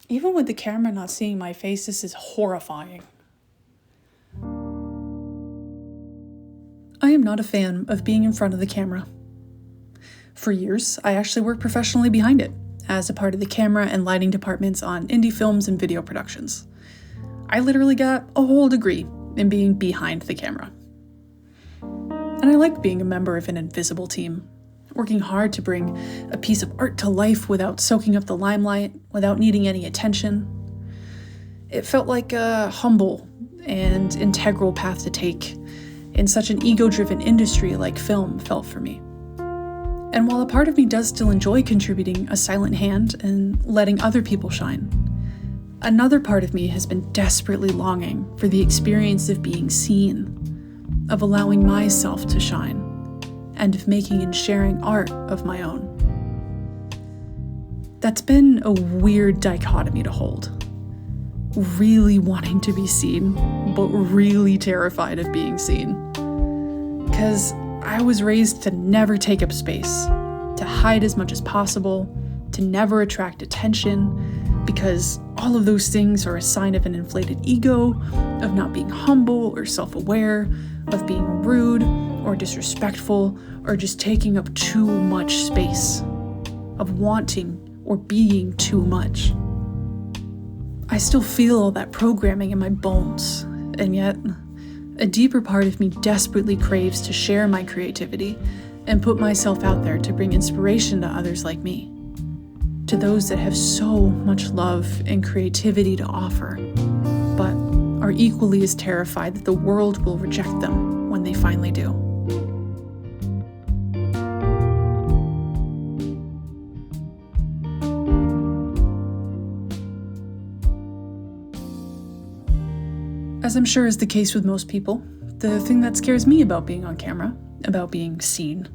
Even with the camera not seeing my face, this is horrifying. I am not a fan of being in front of the camera. For years, I actually worked professionally behind it, as a part of the camera and lighting departments on indie films and video productions. I literally got a whole degree in being behind the camera. And I liked being a member of an invisible team, working hard to bring a piece of art to life without soaking up the limelight, without needing any attention. It felt like a humble and integral path to take in such an ego-driven industry like film felt for me. And while a part of me does still enjoy contributing a silent hand and letting other people shine, another part of me has been desperately longing for the experience of being seen, of allowing myself to shine, and of making and sharing art of my own. That's been a weird dichotomy to hold. Really wanting to be seen, but really terrified of being seen. 'Cause I was raised to never take up space, to hide as much as possible, to never attract attention, because all of those things are a sign of an inflated ego, of not being humble or self-aware, of being rude or disrespectful, or just taking up too much space, of wanting or being too much. I still feel all that programming in my bones, and yet a deeper part of me desperately craves to share my creativity and put myself out there to bring inspiration to others like me, to those that have so much love and creativity to offer, but are equally as terrified that the world will reject them when they finally do. As I'm sure is the case with most people, the thing that scares me about being on camera, about being seen,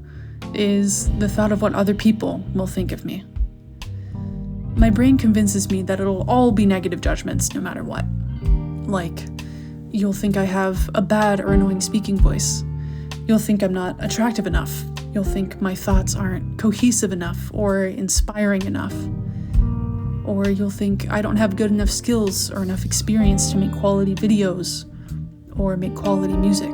is the thought of what other people will think of me. My brain convinces me that it'll all be negative judgments no matter what. Like, you'll think I have a bad or annoying speaking voice. You'll think I'm not attractive enough. You'll think my thoughts aren't cohesive enough or inspiring enough. Or you'll think I don't have good enough skills or enough experience to make quality videos or make quality music.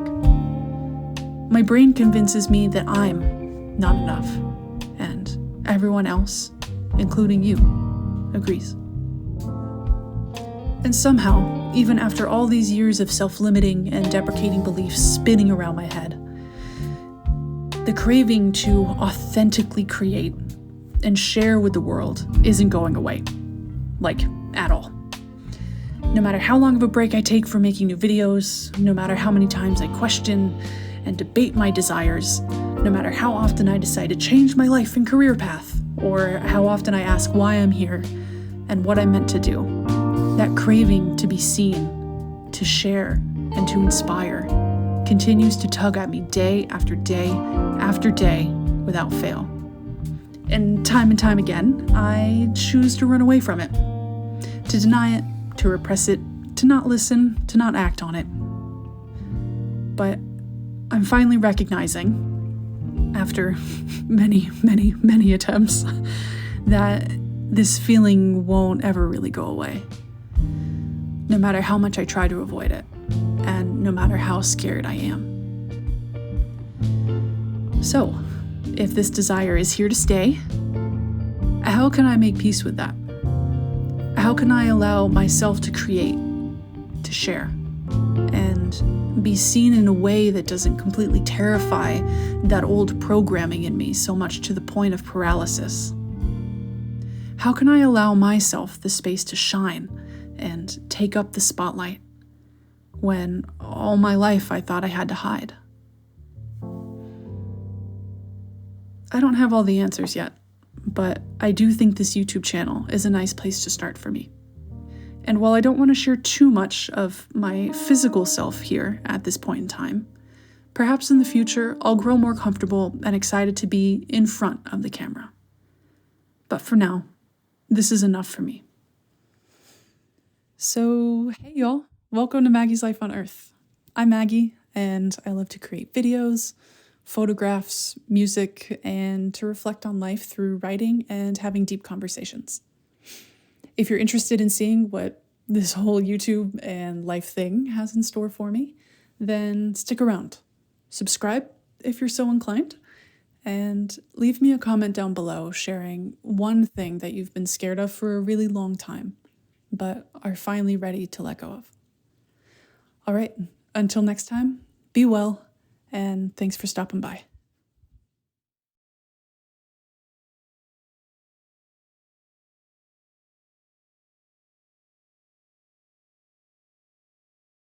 My brain convinces me that I'm not enough, and everyone else, including you, agrees. And somehow, even after all these years of self-limiting and deprecating beliefs spinning around my head, the craving to authentically create and share with the world isn't going away. Like, at all. No matter how long of a break I take from making new videos, no matter how many times I question and debate my desires, no matter how often I decide to change my life and career path, or how often I ask why I'm here and what I'm meant to do, that craving to be seen, to share, and to inspire continues to tug at me day after day after day without fail. And time again, I choose to run away from it, to deny it, to repress it, to not listen, to not act on it. But I'm finally recognizing, after many attempts, that this feeling won't ever really go away, no matter how much I try to avoid it, and no matter how scared I am. So, if this desire is here to stay, how can I make peace with that? How can I allow myself to create, to share, and be seen in a way that doesn't completely terrify that old programming in me so much to the point of paralysis? How can I allow myself the space to shine and take up the spotlight when all my life I thought I had to hide? I don't have all the answers yet, but I do think this YouTube channel is a nice place to start for me. And while I don't want to share too much of my physical self here at this point in time, perhaps in the future I'll grow more comfortable and excited to be in front of the camera. But for now, this is enough for me. So, hey y'all, welcome to Maggie's Life on Earth. I'm Maggie, and I love to create videos, photographs, music, and to reflect on life through writing and having deep conversations. If you're interested in seeing what this whole YouTube and life thing has in store for me, then stick around. Subscribe if you're so inclined, and leave me a comment down below sharing one thing that you've been scared of for a really long time, but are finally ready to let go of. All right, until next time, be well, and thanks for stopping by.